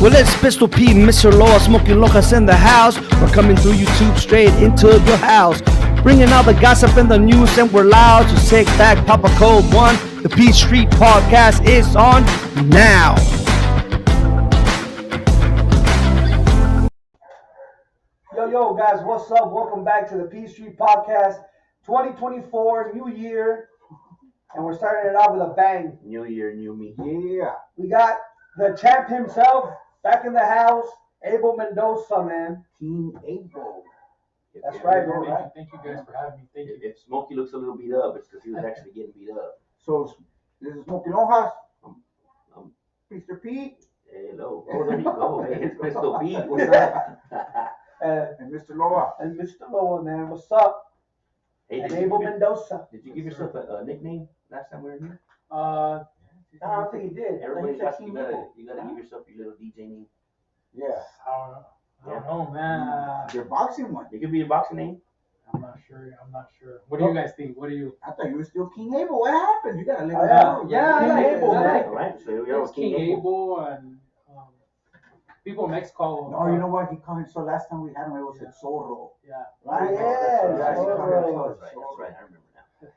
Well, it's Pistol P, Mr. Loa, Smoking Lojas in the house. We're coming through YouTube straight into your house. Bringing all the gossip and the news, and we're loud. So sit back, pop a cold one. The P Street Podcast is on now. Yo, guys, what's up? Welcome back to the P Street Podcast. 2024, new year, and we're starting it off with a bang. New year, new me. Yeah. We got the champ himself back in the house, Abel Mendoza, man. Team Abel. That's right, bro. Thank you guys for having me. Thank you. If Smokey looks a little beat up, it's because he was actually getting beat up. So this is Smoking Hojas. Um, Mr. Pete. Hello. Oh, there you go. Hey, it's Pistol Pete. What's up? And Mr. Loa. And Mr. Loa, man. What's up? Hey, And Abel Mendoza. Did you give yourself a nickname last time we were here? I don't think he did. Everybody got you gotta give yourself your little DJ name. Yeah. I don't know, man. Your boxing one. It could be a boxing name. I'm not sure. What do you guys think? What do you? I thought you were still King Abel. What happened? You gotta let Oh, me yeah. know. Yeah, King I like Abel, it. I man. like All it. right, so here we are There's with King Abel and people in Mexico. No, you know what he called him? So last time we had him, it was El Zorro. Yeah. Right? Yeah, That's Zorro. right. That's right. I remember now.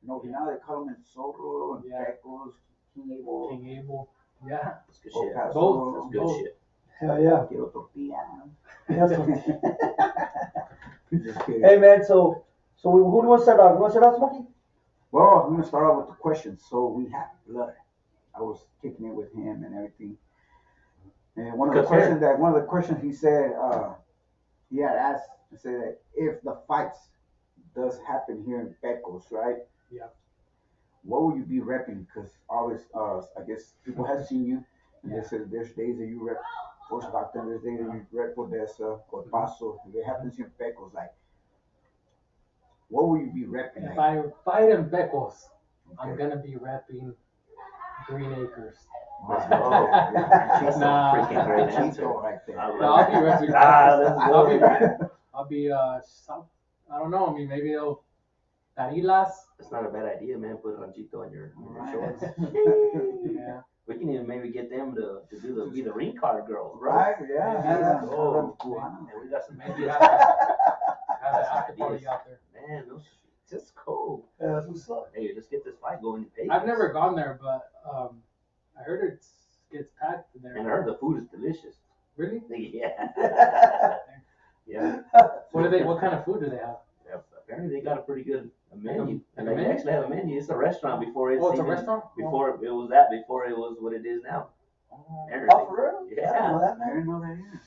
No, now they call him El Zorro and Yeah. Pecos, King Abel. King Abel. Yeah. That's good shit. That's Both. good Both. shit. Hell yeah. Quiero tortilla. That's what- Just kidding. Hey, man, so who do you want to start off? You want to start off, Smokey? Well, I'm gonna start off with the questions. So we have blood. I was kicking it with him and everything. And one of the questions he said, he had asked, he said that if the fights does happen here in Pecos, right? Yeah. What will you be repping? Because always, I guess people have seen you, and they said there's days that you rep for Stockton, there's days that you rep Odessa or Paso. If it happens here in Pecos, like, what will you be repping? If Like, I fight in Becos, I'm Okay. gonna be repping Green Acres. Let's Oh, go. that's a Nah. freaking great answer. Chico right there. I love No, I'll be repping. let's go. I'll be I don't know. I mean, maybe they'll Tarilas. That's not a bad idea, man. Put ranchito on your shorts. Yeah. We can even maybe get them to be the ring card girls, bro. Right? Yeah. Yeah. Oh, Cubana. man, we got some Maybe ideas. have an after party ideas. out there. Man, those just cool. Yeah, that's what's up. Hey, let's get this fight going in Vegas. I've never gone there, but I heard it gets packed there. And I heard the food is delicious. Really? Yeah. Yeah. What kind of food do they have? Yeah, apparently they got a pretty good menu. And Like a they menu? actually have a menu. It's a restaurant before it's Oh, it's a even- restaurant? Before it was what it is now. Oh, Apparently. Oh, for real? Yeah. I didn't know that, I man. didn't know that either.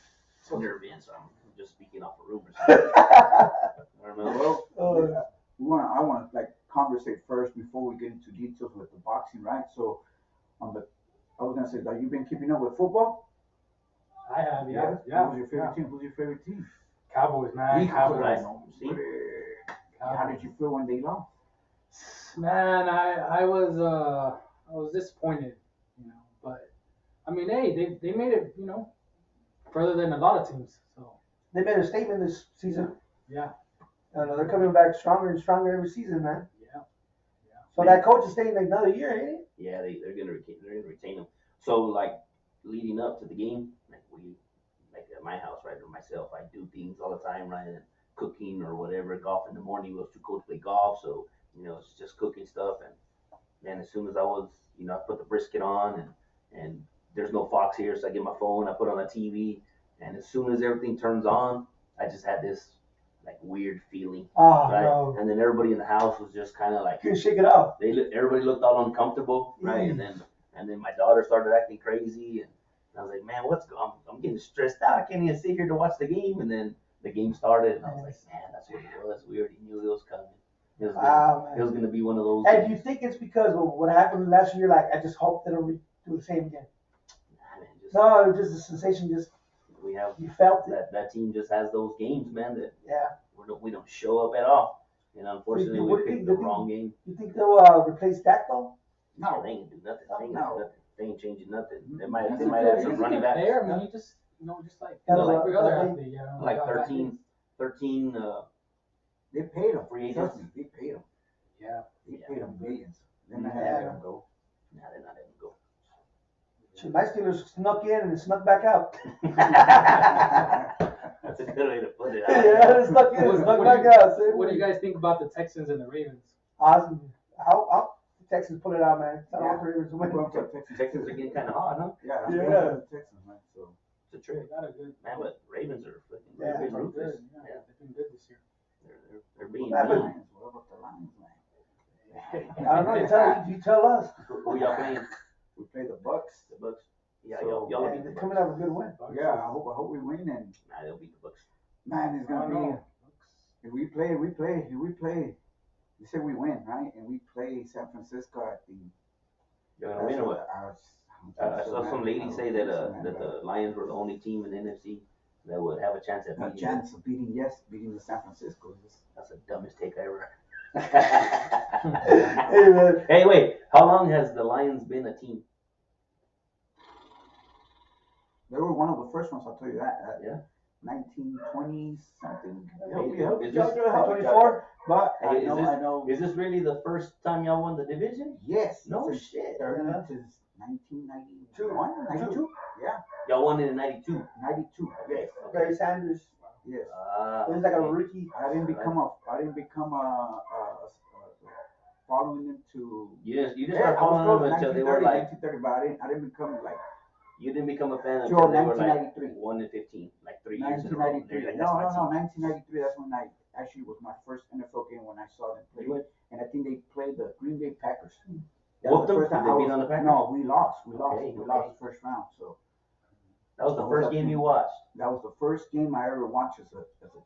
I've never been, so I'm just speaking off of rumors. I don't know. Well, I want to like conversate first before we get into details with the boxing, right? So, I was gonna say that you've been keeping up with football. I have, yeah. Who's your favorite team? Who's your favorite team? Cowboys, man. Eagles, Cowboys. right? See? How did you feel when they lost? Man, I was disappointed, but I mean, hey, they made it, further than a lot of teams. So They made a statement this season. yeah, They're coming back stronger and stronger every season, man. yeah. So that coach is staying like another year, ain't it? Yeah, they're gonna retain them. So like leading up to the game, like at my house, right, or myself, I do things all the time, right, and cooking or whatever. Golf in the morning, we was too cold to play golf, so it's just cooking stuff. And then as soon as I was, I put the brisket on, and there's no Fox here, so I get my phone, I put on the TV, and as soon as everything turns on, I just had this like weird feeling, Oh, right? no. And then everybody in the house was just kind of like, You can shake it off. everybody looked all uncomfortable, right? And then my daughter started acting crazy, and I was like, man, I'm getting stressed out. I can't even sit here to watch the game. And then the game started, and I was like, man, that's what it was. We already knew it was coming. It was gonna be one of those. And do you think it's because of what happened last year? Like, I just hope they don't do the same again. Nah, man, No, it was just the sensation. Just we have you felt it. that team just has those games, man. That Yeah. we don't show up at all. And unfortunately, What we do you picked think- the wrong game. You think they'll replace Dak though? No. They ain't do nothing. They ain't No. do nothing. They ain't changing nothing. They Mhm. might He's have some running backs. There, I mean, you just just like Kinda like like- every other like- athlete, Like got 13 They paid him. Free Trust agents? me, they paid him. Yeah. They paid him millions. They're not Yeah. letting him go. Nah, they're not letting go. My Steelers snuck in and snuck back out. That's a good way to put it. Yeah, they snuck in and snuck What back do you- out. Same What do you way. guys think about the Texans and the Ravens? Awesome. How the Texans pull it out, man. I don't Yeah. want the Ravens to win. Well, Texas, Texans are getting kind of hot, huh? Yeah, I'm Yeah. going for the Texans, man. So It's a trick. They got a good. Man, but Ravens are freaking Yeah, they're They're ruthless. good. Yeah, Yeah, they've been good this year. they're being Yeah, but- mean. Lions, what about the Lions, man? I don't know. You tell us. Who y'all playing? We play the Bucks. The Bucks. Yeah, So- y'all will And beat the they're Bucks. coming out with a good win. Yeah, I hope we win, and Nah, they'll beat the Bucks. man, it's I don't gonna be. know. If we play. You say we win, right? And we play San Francisco. I think. You're gonna win or what? I saw some lady say that the Lions were the only team in the NFC that would have a chance at a beating. chance of beating the San Francisco. That's the dumbest take I ever. Hey, man. Hey, wait. How long has the Lions been a team? They were one of the first ones. I'll tell you that. Yeah. 1920 something. Is this- 24? But Hey, I is know. Is this really the first time y'all won the division? Yes. No since shit. 1991, 92. Yeah, Y'all won it in '92. 92. Yes. Barry Sanders. Yes. He was like a rookie. I didn't become a following them to. You didn't Yeah, start I was following close, them until they were 1930, like. but I didn't become like You didn't become a fan till until they were like 1993. 1-15, like 3 years in a row. 1993. They're like, No, that's my team. 1993. That's when I actually was my first NFL game when I saw them play. You went- And I think they played the Green Bay Packers. That Whooped was the them? first time Did they I beat was- on the Packers? No, we lost. We Okay, lost the first round. So That was the I was first up game in- you watched. that was the first game I ever watched as a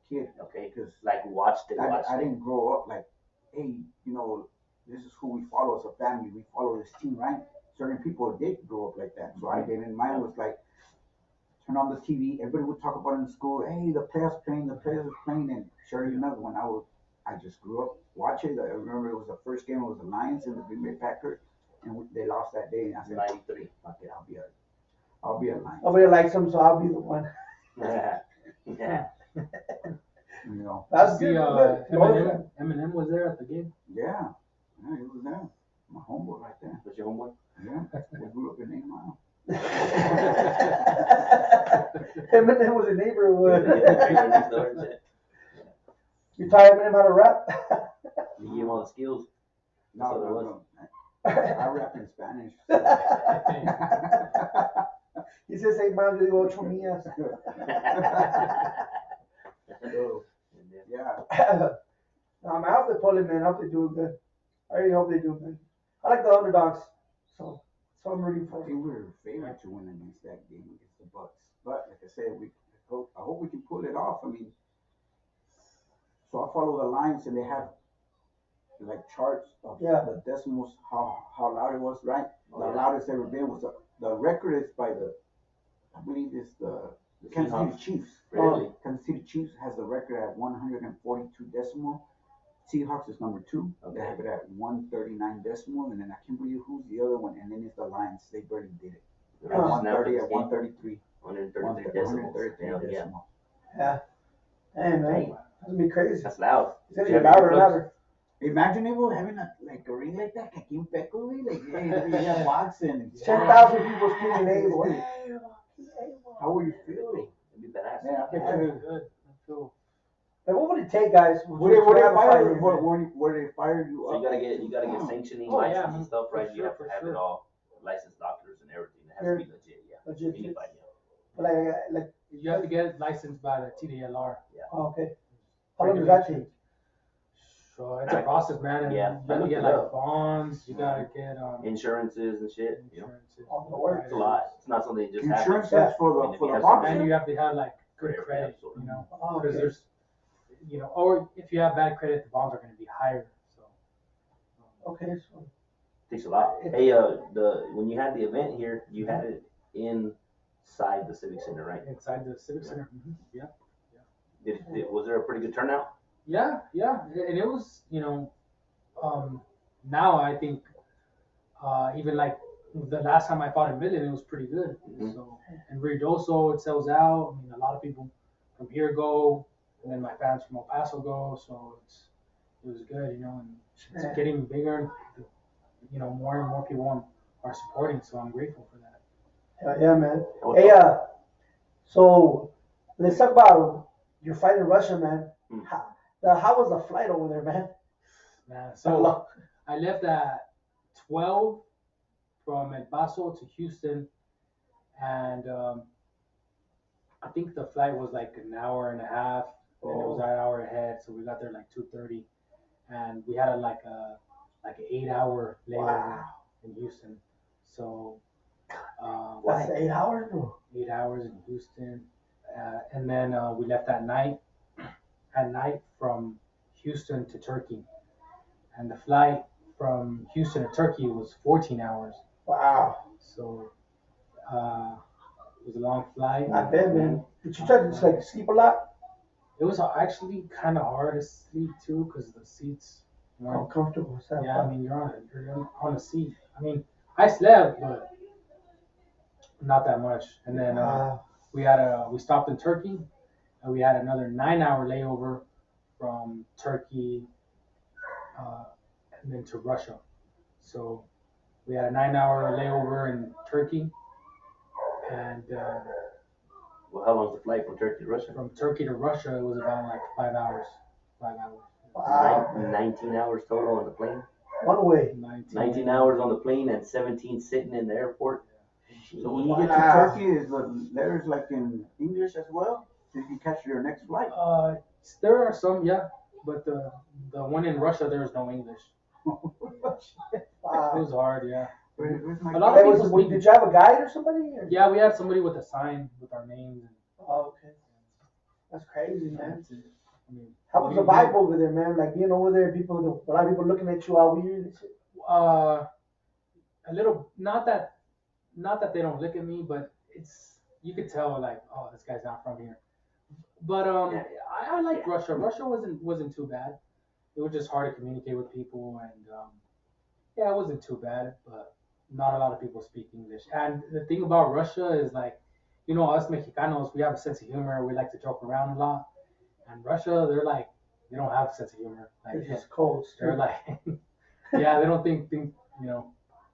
kid. Okay. Because Like watched it. I didn't grow up like, hey, this is who we follow as a family. We follow this team, right? Certain people did grow up like that, so I didn't. Mine was like, turn on the TV. Everybody would talk about it in school. Hey, the players playing, and sure enough, when I just grew up watching. I remember it was the first game. It was the Lions and the Green Bay Packers, and they lost that day. And I said, '93. fuck it, I'll be a Lion. Nobody likes him, so I'll be the one. Yeah. Yeah. That's See, good. Eminem was there at the game. Yeah, it was there. My homeboy right there. Was your homeboy? Yeah, we grew up in 8 Mile. Eminem was a neighbor. Next door and shit. You taught Eminem how to rap? You give him all the skills. No, That's what it was. no. I rap in Spanish. He says, "Hey, man, yo digo 8 millas." So, yeah. I hope they pull it, man. I hope they do it good. I really hope they do, man. I like the underdogs, so I'm rooting I for. think we were favored to win against that game against the Bucks. But like I said, I hope we can pull it off. I mean, so I follow the lines and they have like charts of the decimals, how loud it was, right? The loudest ever been was the record is by I believe it's the Kansas City Chiefs. Really? Kansas City Chiefs has the record at 142 decimal. Seahawks is number 2. Okay. They have it at 139 decimal, and then I can't believe who's the other one. And then it's the Lions. They barely did it. At 130 at 133. 133 decibels. 133 Hell yeah. decimal. Yeah. Hey, man, Dang. that's gonna be crazy. That's loud. It's gonna Did you get have louder and earplugs? louder. Imagine if we're having a ring like that, like in Peckley, like yeah, boxing. 10,000 people screaming, "Abel!" How would you feel? It'd be badass. Yeah, I Pretty picture. good. I feel. Like, what would it take, guys? Would they to have a fight fire? here, man? Would they fire you So up? you gotta get sanctioning Oh, yeah, license and stuff, right? for You have to sure, have for it sure. all licensed doctors and everything. It has to be legit, yeah. Legit. Anybody, yeah. But like, You have to get licensed by the TDLR. oh, okay. How long does that take? So it's a process, man. And Yeah, you I gotta looked get it like up. bonds. You gotta get Insurances and shit. You know, insurances. Oh, no worries. it's a lot. It's not something that just Insurance happens. is for I mean, the if you have boxer. And you have to have like good Right, credit, absolutely. you know, Oh, because okay. there's, or if you have bad credit, the bonds are going to be higher. So Okay, so Takes a lot. Hey, when you had the event here, you had it inside the Civic Center, right? inside the Civic Center, yeah, Was there a pretty good turnout? yeah, and it was, now I think, even like the last time I fought in Midland, it was pretty good. Mhm. So and Ruidoso, it sells out. I mean, a lot of people from here go, and then my fans from El Paso go. So it was good, and it's Yeah. getting bigger. More and more people are supporting. So I'm grateful for that. Yeah, man. What's Hey, up? so let's talk about your fight in Russia, man. Mm. How was the flight over there, man? Man, so I left at 12 from El Paso to Houston, and I think the flight was like an hour and a half, and it was Oh. an hour ahead, so we got there like 2:30, and we had like an 8 hour layover Wow. in Houston. So That's 8 hours, bro. 8 hours in Houston, and then we left at night from Houston to Turkey, and the flight from Houston to Turkey was 14 hours. Wow. So it was a long flight. I bet, man. Did you try to just like sleep a lot? It was actually kind of hard to sleep too because the seats weren't. Uncomfortable. Yeah, I mean you're on a seat. I mean I slept, but not that much. And then we stopped in Turkey, and we had another 9 hour layover from Turkey, uh, and then to Russia. So we had a 9 hour layover in Turkey, and Well, how long's the flight from Turkey to Russia? from Turkey to Russia it was about like 5 hours. 5 hours. Wow. 19 hours total on the plane. One way. 19 hours on the plane and 17 sitting in the airport. So when you get to Turkey, is the letters like in English as well? Did you catch your next flight? There are some, yeah, but the one in Russia there is no English. It Wow. was hard, yeah. Where's my A lot of Hey, people speak. did you have a guide or somebody? Or? Yeah, we had somebody with a sign with our names. And Oh, okay. That's crazy, man. that's it. I mean, How was the vibe over there, man? Like being over there, a lot of people looking at you all weird and shit. A little, not that they don't look at me, but it's you could tell like, oh, this guy's not from here. But Yeah. I like Russia. Russia wasn't too bad. It was just hard to communicate with people, and yeah, it wasn't too bad. But not a lot of people speak English. And the thing about Russia is like, us Mexicanos, we have a sense of humor. We like to joke around a lot. And Russia, they're like, they don't have a sense of humor. Like It's just cold. they're like, yeah, they don't think you know.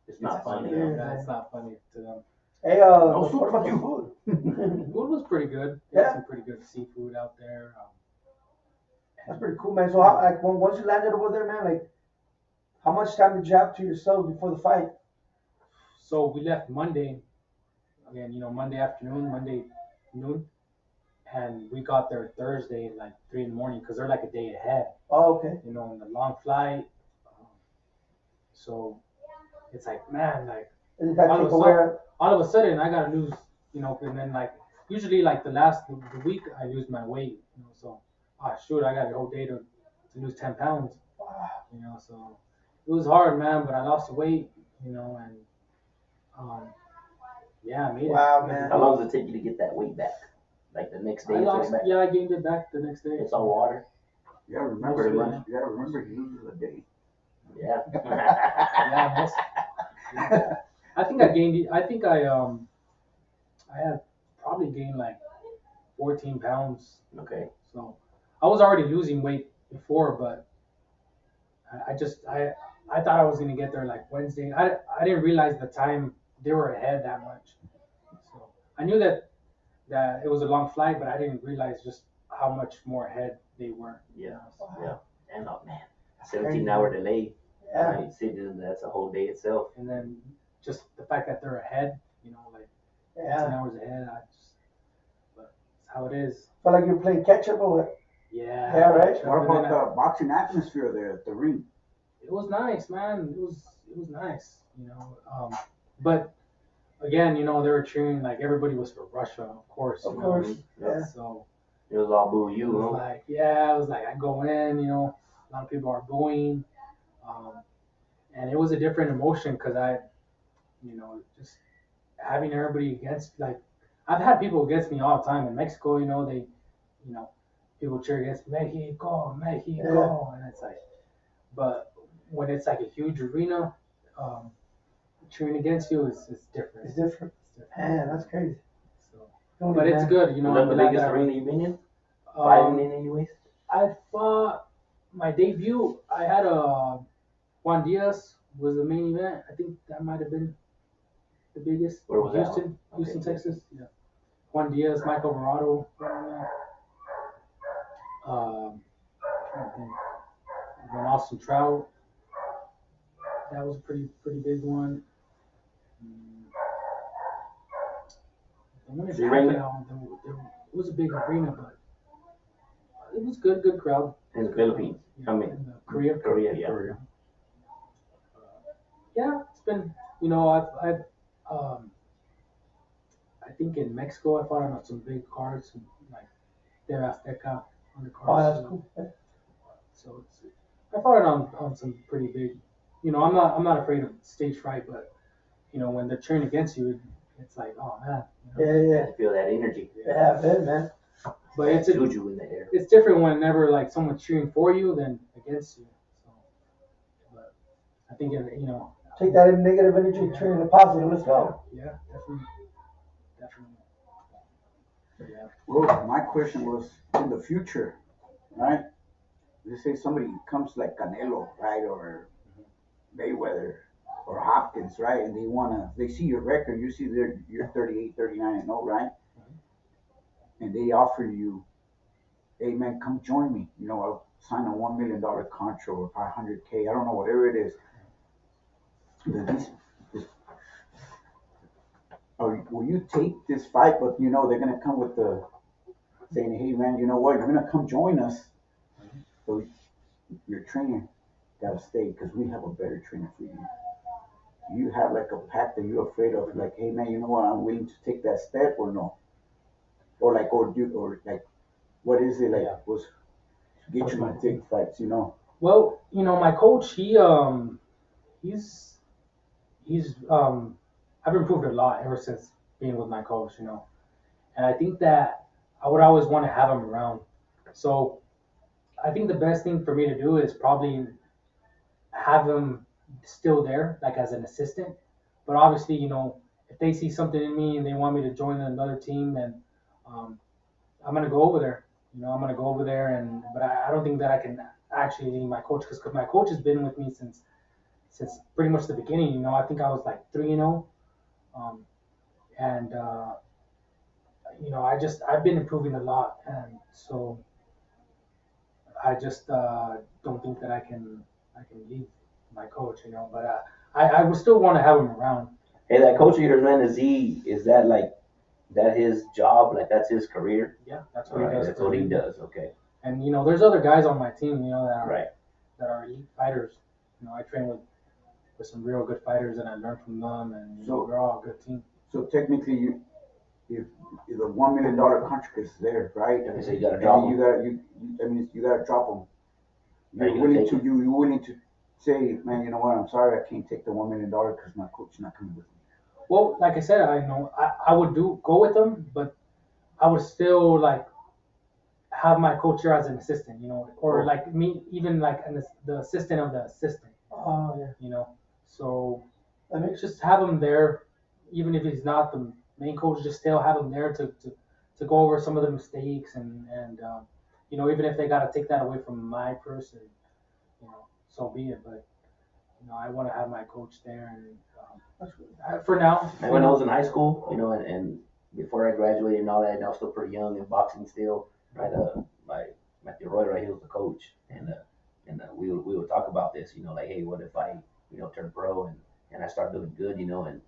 It's not funny. Yeah, it's not funny to them. Hey, No soup what about for the you. food? Food was pretty good. They had Yeah. some pretty good seafood out there. That's pretty cool, man. So, like, once you landed over there, man, like, how much time did you have to yourself before the fight? So we left Monday. Again, Monday afternoon, Monday noon, and we got there Thursday like 3 in the morning because they're like a day ahead. Oh, okay. In the long flight. So it's like, man, like And you got to take away. all of a sudden I got to lose, and then like usually like the week I lose my weight, so shoot, I got a whole day to lose 10 pounds, so it was hard, man, but I lost the weight, and yeah, I made it. Wow, man. How long does it take you to get that weight back? Like the next day? I gained it back the next day. It's all water. You gotta remember, Mostly, you gotta remember he loses a day. Yeah. Yeah, I think I gained it. I think I had probably gained like 14 pounds. Okay. So I was already losing weight before, but I thought I was gonna get there like Wednesday. I didn't realize the time they were ahead that much. So I knew that it was a long flight, but I didn't realize just how much more ahead they were. Yeah. Wow. Yeah. And man, crazy. 17-hour delay. Yeah. Right? That's a whole day itself. And then just the fact that they're ahead, like 10 Yeah. hours ahead, but it's how it is. Felt like you were playing catch up or what? Yeah. Yeah, right. What about the boxing atmosphere there at the ring? It was nice, man. It was nice, but again, they were cheering like everybody was for Russia, of course. Of course. Yeah. So It was all boo it you, was huh? like, yeah, it was like I go in, a lot of people are booing, and it was a different emotion because just having everybody against, like, I've had people against me all the time in Mexico. They, people cheer against Mexico, Mexico, and it's like, but when it's like a huge arena, cheering against you is different. It's different. Man, that's crazy. So, but it's good, Was I'm that the glad biggest that arena you've been in? Fighting in anyways? I fought my debut. I had Juan Diaz was the main event. I think that might have been the biggest. Where was that Houston, one? Houston, Okay. Texas. Yeah. Juan Diaz, Michael Verado. Trying to think. And then Austin Trout. That was a pretty big one. The one in So you ran- Pacquiao, it was a big arena, but it was good crowd. In the Philippines. Yeah, I mean, in Korea. yeah. Yeah, it's been, I think in Mexico I fought on some big cards, like their Azteca on the cards. Oh, that's cool. So I fought it on some pretty big, I'm not afraid of stage fright, but when they're cheering against you, it's like, oh man. Yeah. I feel that energy. Yeah, man. But That it's juju in the air. it's different whenever like someone's cheering for you than against you. So, but I think Take that negative energy, turn it into positive. Let's go. yeah, definitely. Yeah. Well, my question was in the future, right? Let's say somebody comes like Canelo, right, or Mayweather or Hopkins, right, and they see your record, you see you're 38, 39-0, right? And they offer you, hey man, come join me. I'll sign a $1 million contract or 500K, I don't know, whatever it is. Will you take this fight? But they're gonna come with the saying, hey man, you know what? You're gonna come join us. So your trainer gotta stay because we have a better trainer for you. Do you have like a pact that you're afraid of? Like, hey man, you know what? I'm willing to take that step or no? Or like, or like, what is it like? Yeah. Was get you to take fights? Well, my coach, he's I've improved a lot ever since being with my coach, and I think that I would always want to have him around. So I think the best thing for me to do is probably have him still there, like as an assistant. But obviously, if they see something in me and they want me to join another team, then I'm gonna go over there. I'm gonna go over there, but I don't think that I can actually leave my coach because my coach has been with me since pretty much the beginning. I think I was like 3-0, and I've been improving a lot, and so I just don't think that I can leave my coach. But I would still want to have him around. Hey, that coach of yours, man, is that like that his job? Like that's his career? Yeah, that's All what right, he does. that's what he does. Okay. And there's other guys on my team, Right. that are elite fighters. I train with some real good fighters, and I learn from them, and So- we're all a good team. So technically, if the $1 million contract is there, right? And so you gotta drop him. You gotta drop them. Are you gonna take it? You're willing to say, man, you know what? I'm sorry, I can't take the $1 million because my coach is not coming with me. Well, like I said, I would go with them, but I would still like have my coach here as an assistant, or like me, even like the assistant of the assistant, Oh, yeah. So That makes just have him there, even if he's not the main coach. Just still have him there to go over some of the mistakes and even if they got to take that away from my person, so be it. But I want to have my coach there, and for now. And when I was in high school, and before I graduated and all that, and I was still pretty young in boxing still, right? My Matthew Roy, right, he was the coach, and we would talk about this, like, hey, what if I, turn pro and I start doing good, and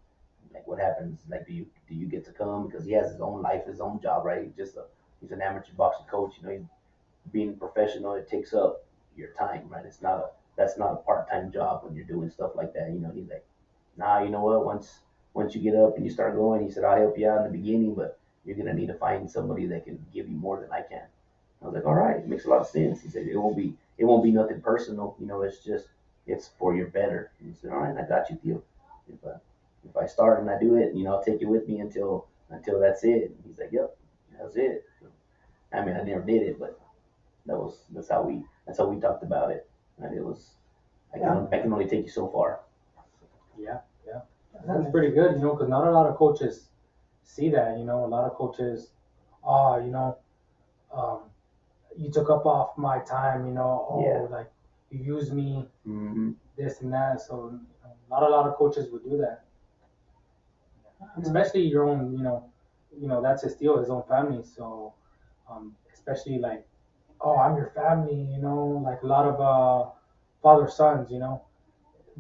like what happens? Like, do you get to come because he has his own life, his own job, right? He's an amateur boxing coach, he's being professional. It takes up your time, right? That's not a part-time job when you're doing stuff like that, He's like, nah, you know what? Once you get up and you start going, he said, I'll help you out in the beginning, but you're gonna need to find somebody that can give you more than I can. I was like, all right, it makes a lot of sense. He said, it won't be nothing personal, it's for your better. And he said, all right, I got you, Theo. If I start and I do it, I'll take you with me until that's it. And he's like, yep, that's it. I mean, I never did it, but that's how we talked about it. And it was, I can only take you so far. Yeah. That's pretty good, because not a lot of coaches see that. A lot of coaches, you took up off my time, Yeah. like you used me, Mm-hmm. this and that. So not a lot of coaches would do that. especially your own, that's his deal, his own family. So, especially like, oh, I'm your family, like a lot of father sons,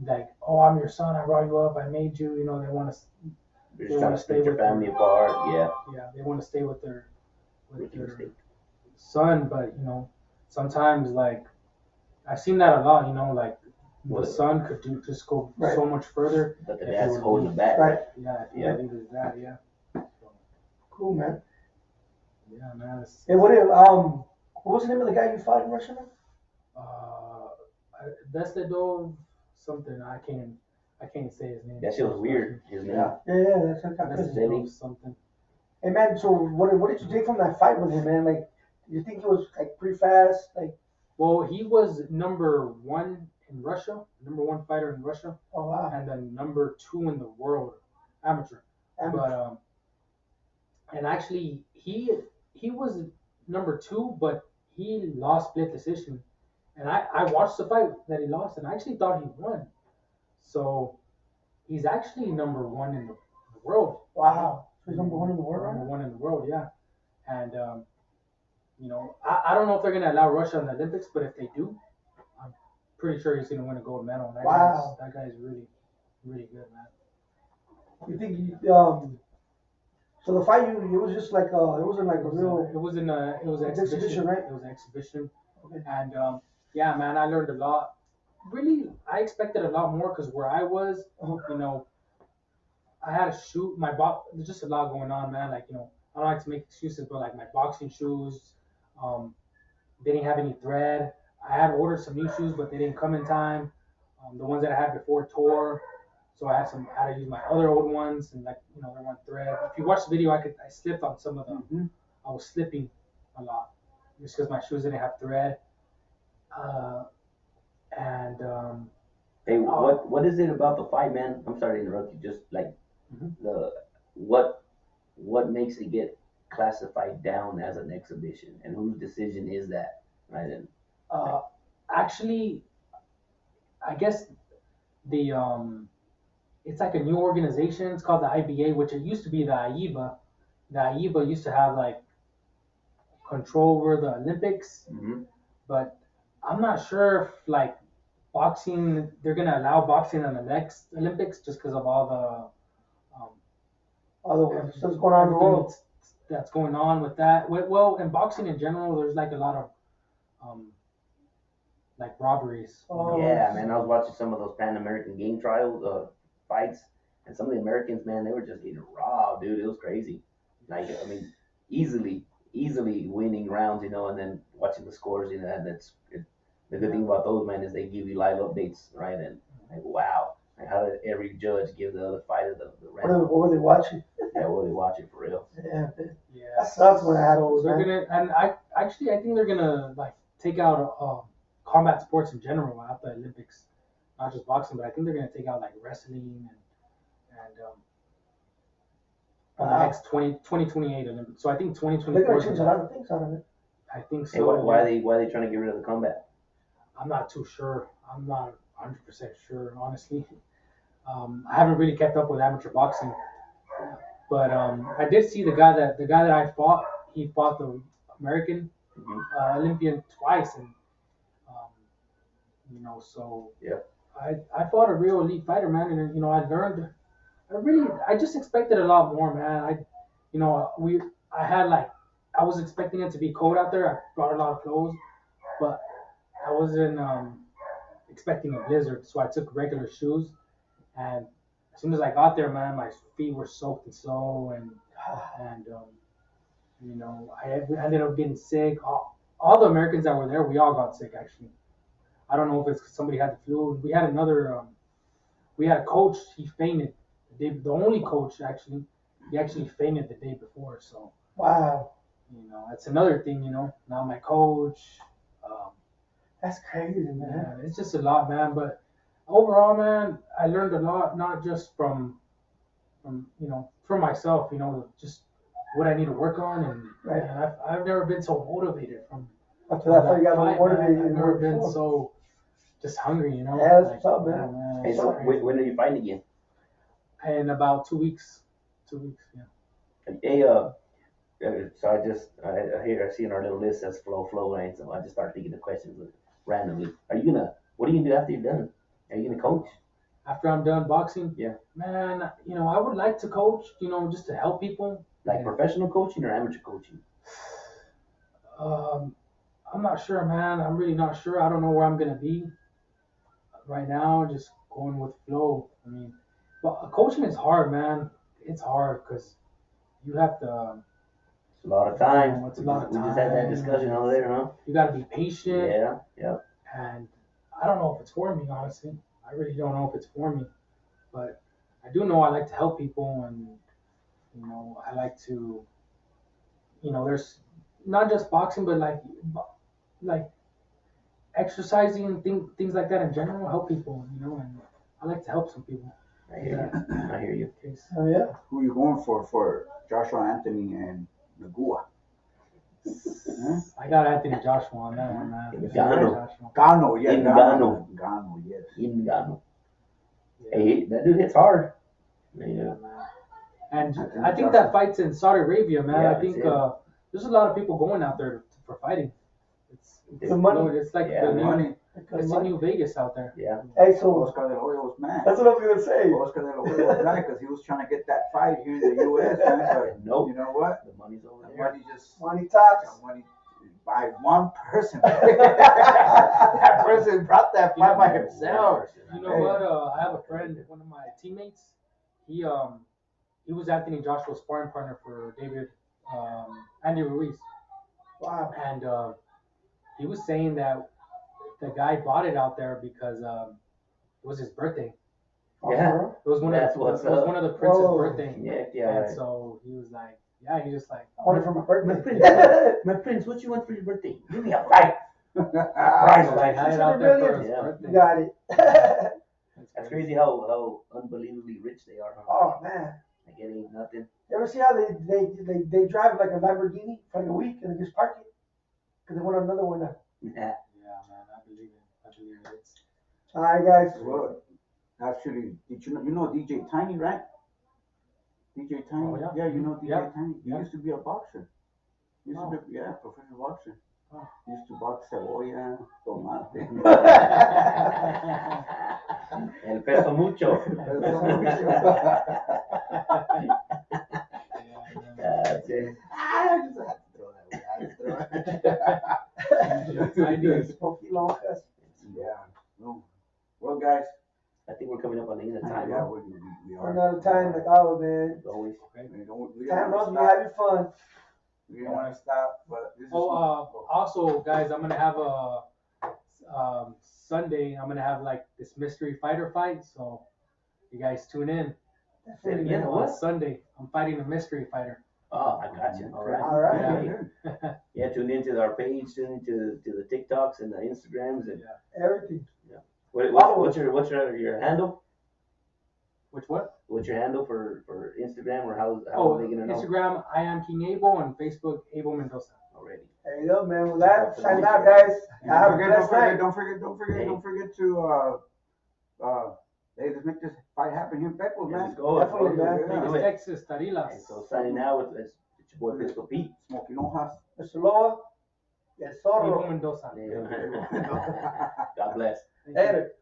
like, oh, I'm your son, I brought you up, I made you, they want to, You're just trying to split your family apart. Yeah. they want to stay with their Rookie mistake. son, but sometimes like I've seen that a lot, like the son could just go so much further. But the dad's holding him back. Right. Yeah, if he was that, yeah. So, Cool, man. yeah, man. Hey, what was the name of the guy you fought in Russia, man? Vesledov something. I can't say his name. That shit was weird. His name. Yeah, that's kind of Vesledov something. Hey, man, so what did you take from that fight with him, man? Like, do you think he was like pretty fast? Like, well, he was number one in Russia, number one fighter in Russia, oh wow, and then number two in the world, amateur. But and actually he was number two, but he lost split decision. And I watched the fight that he lost, and I actually thought he won. So he's actually number one in the world. Wow, so he's number one in the world, right? Number one in the world, yeah. And I don't know if they're gonna allow Russia in the Olympics, but if they do, I'm pretty sure he's gonna win a gold medal. That guy's really, really good, man. You think so the fight it was just like it wasn't like a real. It was an exhibition, right? It was an exhibition. Okay. And yeah, man, I learned a lot. Really, I expected a lot more because where I was, I had to shoot my box. There's just a lot going on, man. Like, I don't like to make excuses, but like my boxing shoes, they didn't have any thread. I had ordered some new shoes, but they didn't come in time. The ones that I had before tore, so I had to use my other old ones, and like, there weren't thread. If you watch the video, I slipped on some of them. Mm-hmm. I was slipping a lot just because my shoes didn't have thread. Hey, what is it about the fight, man? I'm sorry to interrupt you. Just like what makes it get classified down as an exhibition, and whose decision is that, right? And actually, I guess the it's like a new organization. It's called the IBA, which it used to be the AIBA. The AIBA used to have like control over the Olympics, but I'm not sure if like boxing, they're gonna allow boxing in the next Olympics just because of all the stuff's going on in the world. That's going on with that. Well, in boxing in general, there's like a lot of like robberies. Oh, yeah, man, I was watching some of those Pan American game trials fights, and some of the Americans, man, they were just getting robbed, dude. It was crazy. Like, I mean, easily winning rounds, and then watching the scores, and that's the good thing about those, man, is they give you live updates, right? And like, wow, like how did every judge give the other fighter the round? What were they watching? Yeah, what were they watching for real? Yeah. That sucks when it happens. So they're gonna, and I think they're gonna like take out combat sports in general at the Olympics, not just boxing, but I think they're gonna take out like wrestling and on the next 2028 Olympics. So I think 2024. They're gonna change a lot of things out of it. I think so. Hey, why are they trying to get rid of the combat? I'm not too sure. I'm not 100% sure, honestly. I haven't really kept up with amateur boxing, but I did see the guy that I fought. He fought the American Olympian twice, and so yeah. I fought a real elite fighter, man, and I learned. I just expected a lot more, man. I was expecting it to be cold out there. I brought a lot of clothes, but I wasn't expecting a blizzard, so I took regular shoes. And as soon as I got there, man, my feet were soaked in snow, and I ended up getting sick. All the Americans that were there, we all got sick, actually. I don't know if it's because somebody had the flu. We had we had a coach. He fainted. The only coach, actually, he actually fainted the day before. So wow, that's another thing. Not my coach. That's crazy, man. Yeah, it's just a lot, man. But overall, man, I learned a lot, not just from myself. Just what I need to work on, and right. I've never been so motivated from. After that fight, you got fight, motivated. I've never been so just hungry, Yeah, that's what's up, man. Hey, so when are you fighting again? In about 2 weeks. 2 weeks. Yeah. Hey, so I see in our little list says flow, right? So I just started thinking of questions randomly. What are you gonna do after you're done? Are you gonna coach? After I'm done boxing, Yeah. man, I would like to coach, just to help people. Like professional coaching or amateur coaching? I'm not sure, man. I'm really not sure. I don't know where I'm gonna be right now. Just going with flow. I mean, but coaching is hard, man. It's hard because you have to. It's a lot of time. It's a lot of We just had that time. discussion over there, huh? You got to be patient. Yeah. And I don't know if it's for me, honestly. I really don't know if it's for me. But I do know I like to help people, and I like to. There's not just boxing, but like exercising and things like that in general. Help people, and I like to help some people. I hear you. Oh yeah. Who you going for Joshua Anthony and Nagua? Huh? I got Anthony Joshua on that one, man. Gano, yeah. Ngannou. Gano, yes. Ngannou. Hey, that dude hits hard. Yeah, man. And I think that fight's in Saudi Arabia, man. Yeah, I think there's a lot of people going out there for fighting. It's the money. It's like Yeah, the new, money. it's the new Vegas out there. Yeah. Hey, so Oscar De La Hoya was mad. that's what I was gonna say. Oscar De La Hoya was mad because he was trying to get that fight here in the U.S. Man, but Nope. you know what? The money's over The there. money just Money talks. money by one person. That person brought that fight by himself. You know what? I have a friend, one of my teammates. He was Anthony Joshua's sparring partner for Andy Ruiz. Wow. And he was saying that the guy bought it out there because it was his birthday. Yeah. It was one That's of what's it was up. one of the prince's Whoa. birthday. Yeah. And so he was like, he just like, I want it for my My birthday. prince, what you want for your birthday? Give me a fight. Prize like had it out $600 there for million. his Yeah. birthday. You got it. That's crazy how unbelievably rich they are. Huh? Oh man. Like it ain't nothing. You ever see how they drive like a Lamborghini for like a week and they just park it? Because they want another one now. Yeah. Yeah, man, I believe it. It's Alright guys. Well, actually, did you know DJ Tiny, right? DJ Tiny. Oh, yeah. You know DJ Yeah. Tiny. He Yeah. used to be a boxer. He used Oh. to be, professional boxer. Oh. He used to box cebolla, tomate. El peso mucho. That's it. I just had to throw that away. Smoky lonjas. Yeah. No. Well, guys. I think we're coming up on the end of time. Yeah, Huh? we We're are. out of time like always, man. As always. We Time don't runs, you stop. having fun. We don't want to stop, but this is. also, guys, I'm gonna have Sunday. I'm gonna have like this mystery fighter fight. So you guys tune in. Say it again. On What? Sunday, I'm fighting a mystery fighter. Oh, I got you. All right. All right. Yeah. Yeah, tune into our page, tune into the TikToks and the Instagrams and Everything. what's your handle? Which what? What's your handle for Instagram or how Oh, are they gonna know Instagram, I am King Abel, and Facebook, Abel Mendoza. already? There you go, man. With that, signing out, guys. Have a blessed night. Don't forget to hey, let's make this fight happen here in Peckles, Yeah, man. let's go. Definitely, man. Let's do it. Texas, Tarilas. And so signing out, it's your boy Pistol Pete. Smoking hojas. Mr. Loa. El Abel Zorro. Mendoza. God bless. Thank you. Later.